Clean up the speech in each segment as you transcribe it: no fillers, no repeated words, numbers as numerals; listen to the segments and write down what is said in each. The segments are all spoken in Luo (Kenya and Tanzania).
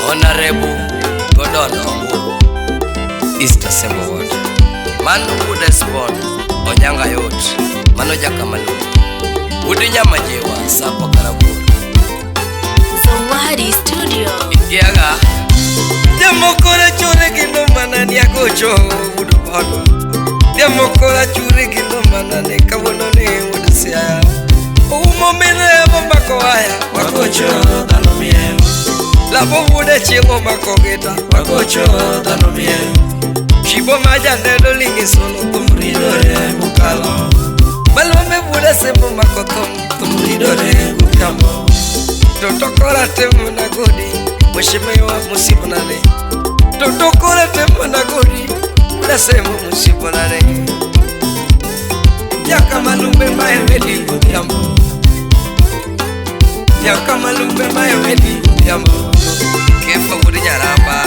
Honorable Gordon Ongu, East Assembly Ward. Man would respond Onyanga Yot, Manoja Kamalu, Udinya Majewa, Sapo Karabur. Zawadi Studio. Yaga Demokora Chore Kino Manania Gocho, Udubano. Demokora Chure Kino Manane Kavonone would say, Umo Mene Makoaya, Wagocho, Danomie. Labo Wuda Chimo Makogeta, Wagocho, Danomie. Shibo Maja Nedoling is solo, Tumridore, Mukalo. Malome Wuda Semo Makotom, Tumridore, Mukamo. Totokora temu na godi, mwishimewa musibonane. Totokora temu na godi, unasemu musibonane. Yaka malumbe maeweli yambo. Yaka malumbe maeweli yambo. Kefa wudi nyaramba,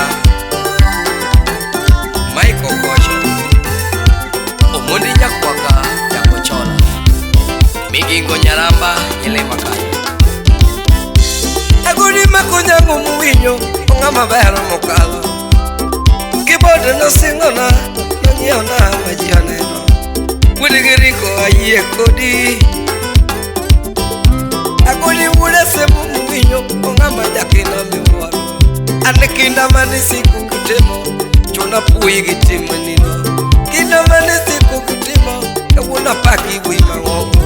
Maiko Kosho. Omundi nyakwaka yakochola. Migingo nyaramba ile makayo. Agudi makonya mumuinyo, ongama bero mokalo. Kibode no singona, nangiona majianeno. Wudigiriko aye kodi. Agudi wude se mumuinyo, ongama jakina miwaro. Anekinda manisi kukutemo, chuna pui gitimo nino. Kinda manisi kukutemo, kawuna paki wima ngongo.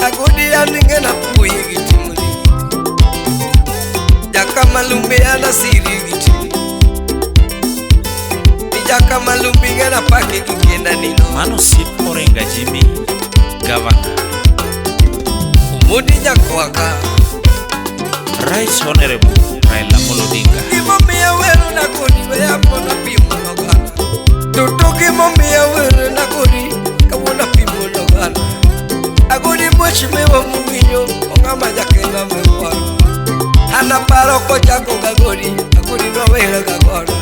Agudi aningena pui gitimo. Jaka malumbi ana siri gitimi. Jaka malumbi ngana pake kikenda nino. Mano sip orenga Jimmy Governor Umudi nyakwaka Right Honorable Raila Odinga. Kimomia weru na kodi weya pona pimo nogana. Tutuki momia weru na kodi kawuna pimo nogana. Agudi mochi mewa muminyo ongama jakenda mewaro. Ana paro ko chako gagori, aguri no wera gagora.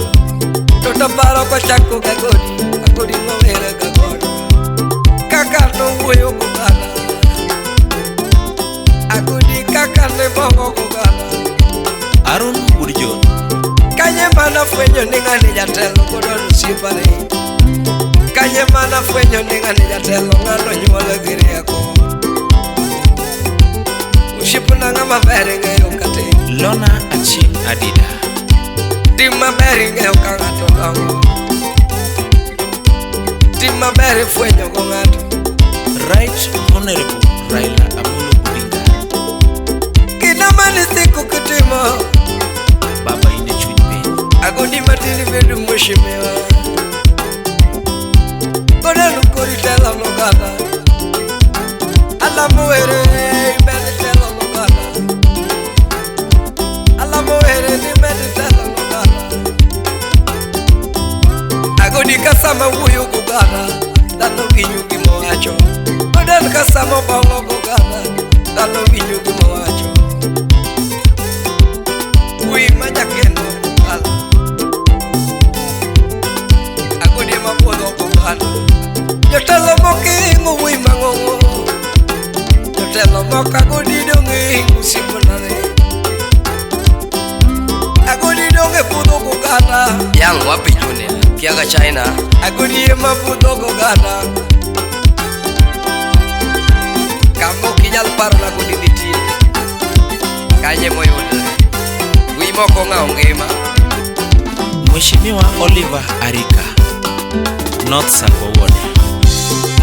Tota paro ko chako gagori, aguri no wera gagora. Kaka no wuyo kugana, aguri kaka ne bongo kugana. Aaron Burjo. Kanye mana fwenyo ningane jatelo kodon sipare. Kanye mana fwenyo ningane jatelo ngano nyuole giriako. Ushipuna ngama beringe yokate. Lona Achim Adida. Tima beringe yokangato lango. Tima beri fwenyo kongato. Right Honorable Raila Odinga. Kina manisi kukutimo. Baba ine chujbe. Agodi matini vedu mwishimewa. Koda nukuri tela nogada. Alamu were ibeli tela nogada. Alamu were ibeli tela nogada. Agodi kasama wuyu kugada. Dano vinyu kimo acho. Koda kasama bongo kugada. Dano vinyu kimo acho. Ui majakendo kugada. Agodi mapodo kugada. Yotelo moki ngui mangongo. Yotelo moka agodi donge usiponane. Agodi donge pudo kugada. Yang wapi june kiaga China. Agodi ema pudo kugada. Kambo kijal paro na agodi nitie. Kanye moyole. Wimo konga ongema. Mheshimiwa Oliver Arika, North Sako Ward.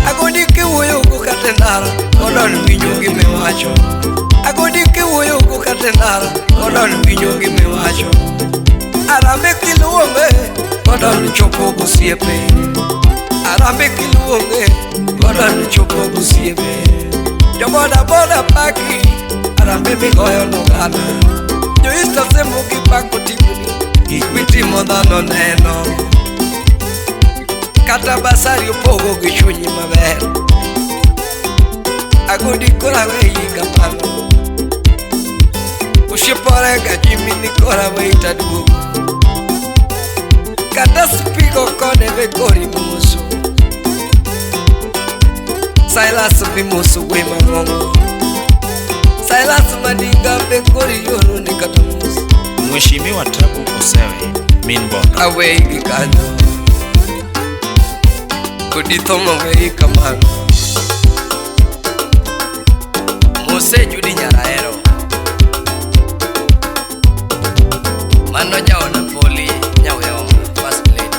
Agodi kiwuyo kukatendara, odon winyo gimewacho. Agodi kiwuyo kukatendara, odon winyo gimewacho. Arambe kiluonge, odon chopo gosiepe. Arambe kiluonge, odon chopo gosiepe. Joboda boda paki, arambe migoyo nogana. Jo ista semo kipako tibuni, kikwitimo dhano neno. Kata basari opogo gichunyi maber. Agodi kora weyi kamano. Ushipore gajimi ni kora weyi tadugo. Kata spiko kone vekori musu. Silas bimusu we mangongo. Silas madinga vekori yoro ni katamusu. Mheshimiwa Tabu Osewe min Bondo. Awe gikanyo Kuditomo wei kamano Mose Judi Nyaraero Mano jaona poli nyaweyoma First lady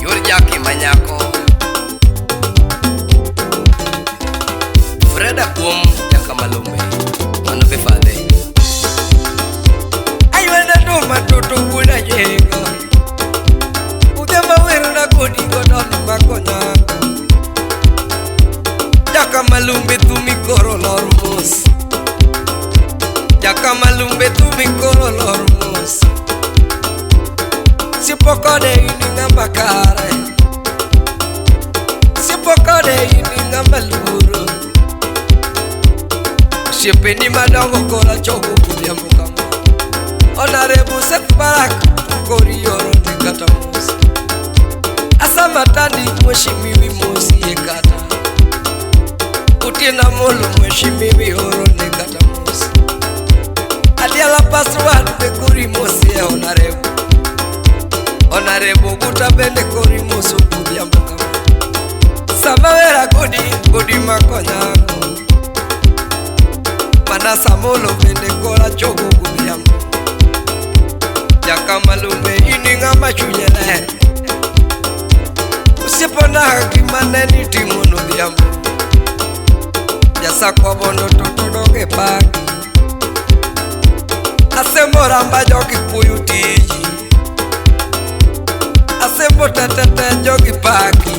Yuri Jaki Manyako Freda Kuom Jaka Malumbe Mano bifadhe Ayuenda duma toto kuna jengo Udema weru na kodi godoni makonyako Jaka Malumbe tumi koro lormos Jaka Malumbe tumi koro lormos Sipokode ini ngamba kare Sipokode ini ngamba luro Sipeni madongo kola choko kudiambo kama Honorable Seth Barak Kori yoro ni kata mosi Asama tandi Mheshimiwi mosi ekata Utina molo Mheshimiwi yoro ni kata mosi Adiala password be Kori mosi ya honorable Honorable Guta bende Kori mosi kudiambo kama Samawera godi makonyako Manasa molo bende kola choko kudiambo Jaka Malumbe ini ngama chunyele Usipona haki maneni timono diambo Jasa kwa bondo totodoge paki Asemo ramba jogi puyu tiji Asemo tatata jogi paki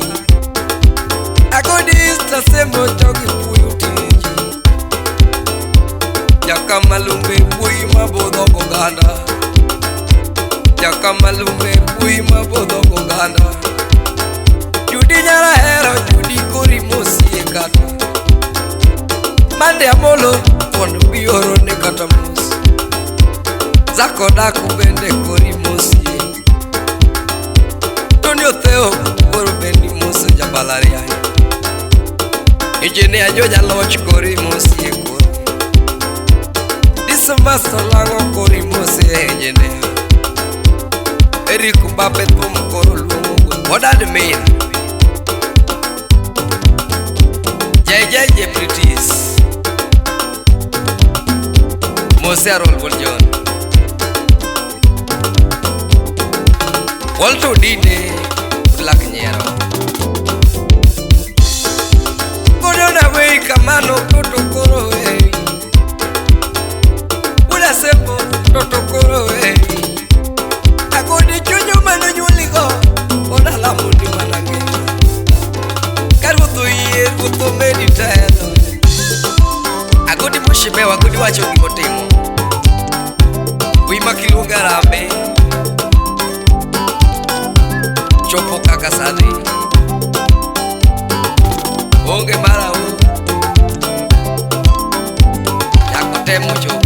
Agodis asemo jogi puyu tiji Jaka Malumbe puyi mabodo goganda Jaka Malumbe pui mabodo goganda Judi Nyaraero Judi Kori mosi ekata Mande amolo Kondo bioro ne kata mosi Zako daku bende Kori mosi Tonio Theo Koro bendi mosi jabalari ai Ijene ajoja loch Kori mosi ekoro Disma solango Kori mosi ejene Eric Mbappe tum koro lungu What are the men? JJ British Mose Arol John Walto Dide Black Nyero Kodona wei kamano toto koro wei Ula sepo toto koro wei Agodi chunyo mano nyuligo Oda la mundi manange Karuto iye Ruto meditano Agodi Mheshimiwa Agodi wacho gimotimo Wima kilunga rambe Chopo kaka sadi Onge mara u Yakute mucho